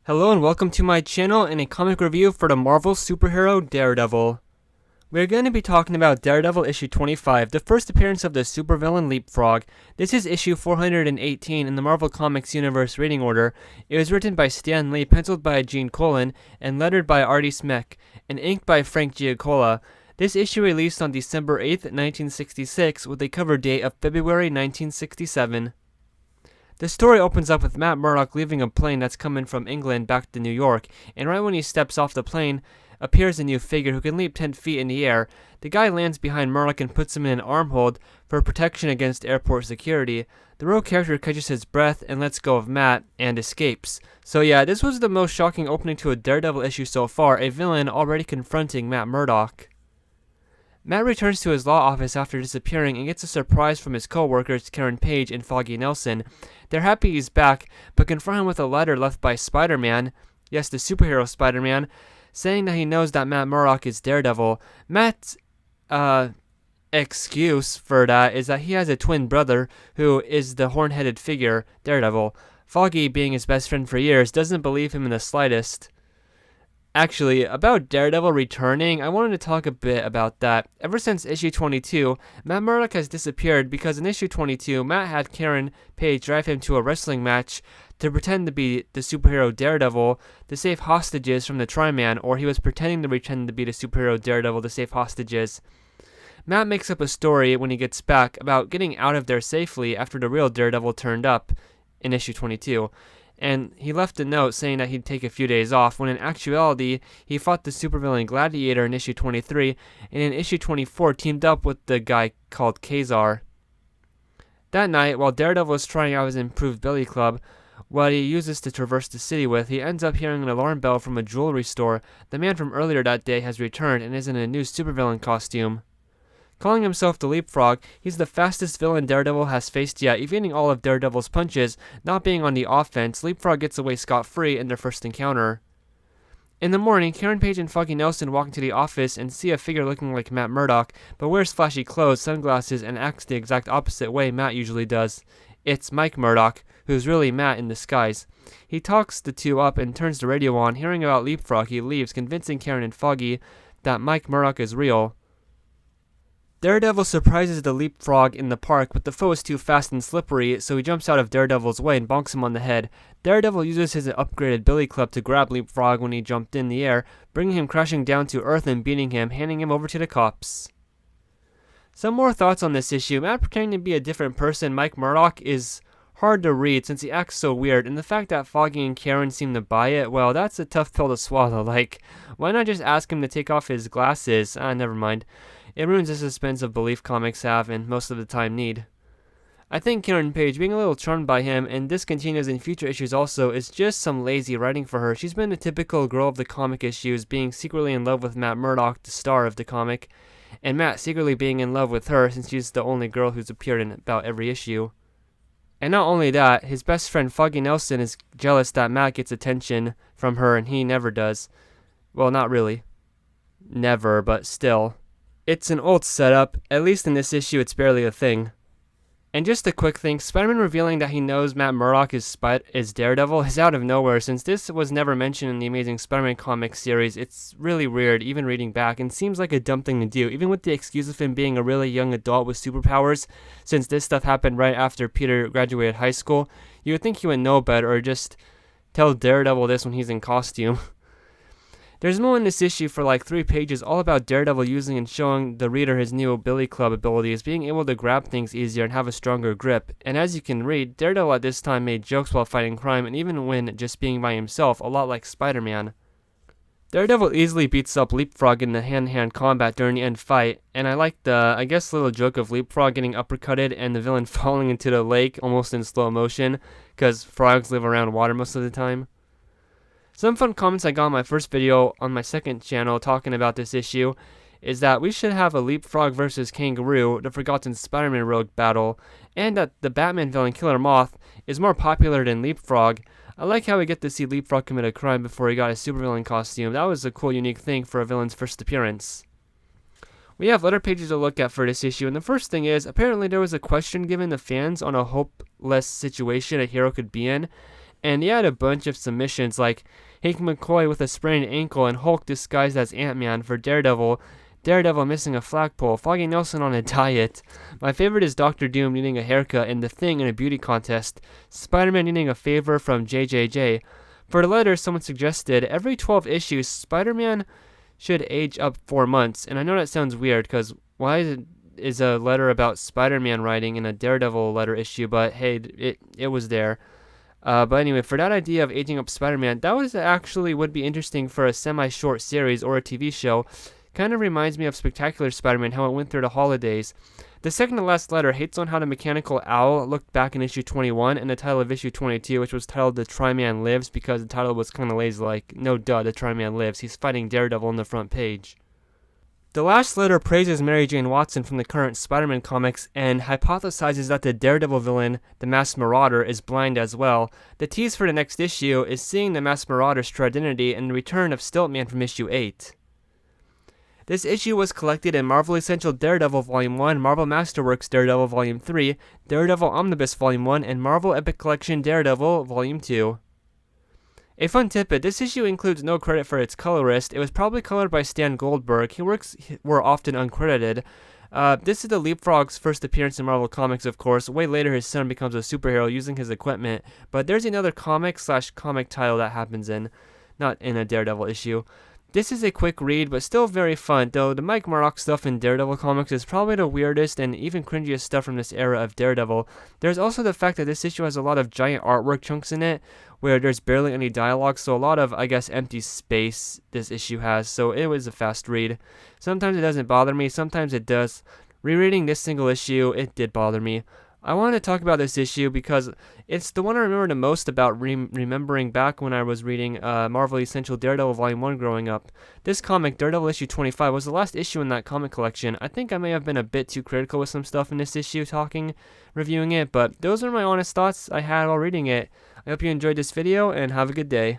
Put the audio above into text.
Hello and welcome to my channel and a comic review for the Marvel superhero Daredevil. We're going to be talking about Daredevil issue 25, the first appearance of the supervillain Leapfrog. This is issue 418 in the Marvel Comics universe reading order. It was written by Stan Lee, penciled by Gene Colan, and lettered by Artie Smek, and inked by Frank Giacola. This issue released on December 8th, 1966, with a cover date of February 1967. The story opens up with Matt Murdock leaving a plane that's coming from England back to New York, and right when he steps off the plane, appears a new figure who can leap 10 feet in the air. The guy lands behind Murdock and puts him in an arm hold for protection against airport security. The rogue character catches his breath and lets go of Matt and escapes. So yeah, this was the most shocking opening to a Daredevil issue so far, a villain already confronting Matt Murdock. Matt returns to his law office after disappearing and gets a surprise from his co-workers Karen Page and Foggy Nelson. They're happy he's back, but confront him with a letter left by Spider-Man, yes, the superhero Spider-Man, saying that he knows that Matt Murdock is Daredevil. Matt's excuse for that is that he has a twin brother who is the horn-headed figure, Daredevil. Foggy, being his best friend for years, doesn't believe him in the slightest. Actually, about Daredevil returning, I wanted to talk a bit about that. Ever since issue 22, Matt Murdock has disappeared because in issue 22, Matt had Karen Page drive him to a wrestling match to pretend to be the superhero Daredevil to save hostages from the Tri-Man, or he was pretending to pretend to be the superhero Daredevil to save hostages. Matt makes up a story when he gets back about getting out of there safely after the real Daredevil turned up in issue 22. And he left a note saying that he'd take a few days off, when in actuality, he fought the supervillain Gladiator in issue 23, and in issue 24 teamed up with the guy called Kazar. That night, while Daredevil is trying out his improved billy club, what he uses to traverse the city with, he ends up hearing an alarm bell from a jewelry store. The man from earlier that day has returned and is in a new supervillain costume. Calling himself the Leapfrog, he's the fastest villain Daredevil has faced yet, evading all of Daredevil's punches. Not being on the offense, Leapfrog gets away scot-free in their first encounter. In the morning, Karen Page and Foggy Nelson walk into the office and see a figure looking like Matt Murdock, but wears flashy clothes, sunglasses, and acts the exact opposite way Matt usually does. It's Mike Murdock, who's really Matt in disguise. He talks the two up and turns the radio on. Hearing about Leapfrog, he leaves, convincing Karen and Foggy that Mike Murdock is real. Daredevil surprises the Leapfrog in the park, but the foe is too fast and slippery, so he jumps out of Daredevil's way and bonks him on the head. Daredevil uses his upgraded billy club to grab Leapfrog when he jumped in the air, bringing him crashing down to earth and beating him, handing him over to the cops. Some more thoughts on this issue. Matt pretending to be a different person, Mike Murdock, is hard to read since he acts so weird, and the fact that Foggy and Karen seem to buy it, well, that's a tough pill to swallow. Like, why not just ask him to take off his glasses? Never mind. It ruins the suspense of belief comics have, and most of the time need. I think Karen Page, being a little charmed by him, and this continues in future issues also, is just some lazy writing for her. She's been the typical girl of the comic issues, being secretly in love with Matt Murdock, the star of the comic, and Matt secretly being in love with her since she's the only girl who's appeared in about every issue. And not only that, his best friend Foggy Nelson is jealous that Matt gets attention from her and he never does. Well, not really. Never, but still. It's an old setup. At least in this issue, it's barely a thing. And just a quick thing, Spider-Man revealing that he knows Matt Murdock is Daredevil is out of nowhere. Since this was never mentioned in the Amazing Spider-Man comics series, it's really weird, even reading back, and seems like a dumb thing to do, even with the excuse of him being a really young adult with superpowers. Since this stuff happened right after Peter graduated high school, you would think he would know better, or just tell Daredevil this when he's in costume. There's more in this issue for like 3 pages all about Daredevil using and showing the reader his new billy club abilities, being able to grab things easier and have a stronger grip. And as you can read, Daredevil at this time made jokes while fighting crime, and even when just being by himself, a lot like Spider-Man. Daredevil easily beats up Leapfrog in the hand-to-hand combat during the end fight, and I like the, little joke of Leapfrog getting uppercutted and the villain falling into the lake almost in slow motion, because frogs live around water most of the time. Some fun comments I got on my first video on my second channel talking about this issue is that we should have a Leapfrog versus Kangaroo, the Forgotten Spider-Man rogue battle, and that the Batman villain Killer Moth is more popular than Leapfrog. I like how we get to see Leapfrog commit a crime before he got his supervillain costume. That was a cool, unique thing for a villain's first appearance. We have letter pages to look at for this issue, and the first thing is, apparently there was a question given to fans on a hopeless situation a hero could be in, And he had a bunch of submissions like Hank McCoy with a sprained ankle and Hulk disguised as Ant-Man for Daredevil, Daredevil missing a flagpole, Foggy Nelson on a diet. My favorite is Doctor Doom needing a haircut and The Thing in a beauty contest, Spider-Man needing a favor from JJJ. For the letter, someone suggested every 12 issues, Spider-Man should age up 4 months. And I know that sounds weird because why is a letter about Spider-Man writing in a Daredevil letter issue? But hey, it was there. But anyway, for that idea of aging up Spider-Man, that was actually would be interesting for a semi-short series or a TV show. Kind of reminds me of Spectacular Spider-Man, how it went through the holidays. The second to last letter hates on how the mechanical owl looked back in issue 21 and the title of issue 22, which was titled The Tri-Man Lives, because the title was kind of lazy, like, no duh, the Tri-Man lives. He's fighting Daredevil on the front page. The last letter praises Mary Jane Watson from the current Spider-Man comics and hypothesizes that the Daredevil villain, the Masked Marauder, is blind as well. The tease for the next issue is seeing the Masked Marauder's true identity and the return of Stiltman from issue 8. This issue was collected in Marvel Essential Daredevil Volume 1, Marvel Masterworks Daredevil Volume 3, Daredevil Omnibus Volume 1, and Marvel Epic Collection Daredevil Volume 2. A fun tidbit, this issue includes no credit for its colorist. It was probably colored by Stan Goldberg. His works were often uncredited. This is the Leapfrog's first appearance in Marvel Comics, of course. Way later, his son becomes a superhero using his equipment. But there's another comic title that happens not in a Daredevil issue. This is a quick read, but still very fun, though the Mike Murdock stuff in Daredevil comics is probably the weirdest and even cringiest stuff from this era of Daredevil. There's also the fact that this issue has a lot of giant artwork chunks in it, where there's barely any dialogue, so a lot of, I guess, empty space this issue has, so it was a fast read. Sometimes it doesn't bother me, sometimes it does. Rereading this single issue, it did bother me. I wanted to talk about this issue because it's the one I remember the most about remembering back when I was reading Marvel Essential Daredevil Volume 1 growing up. This comic, Daredevil issue 25, was the last issue in that comic collection. I think I may have been a bit too critical with some stuff in this issue reviewing it, but those are my honest thoughts I had while reading it. I hope you enjoyed this video and have a good day.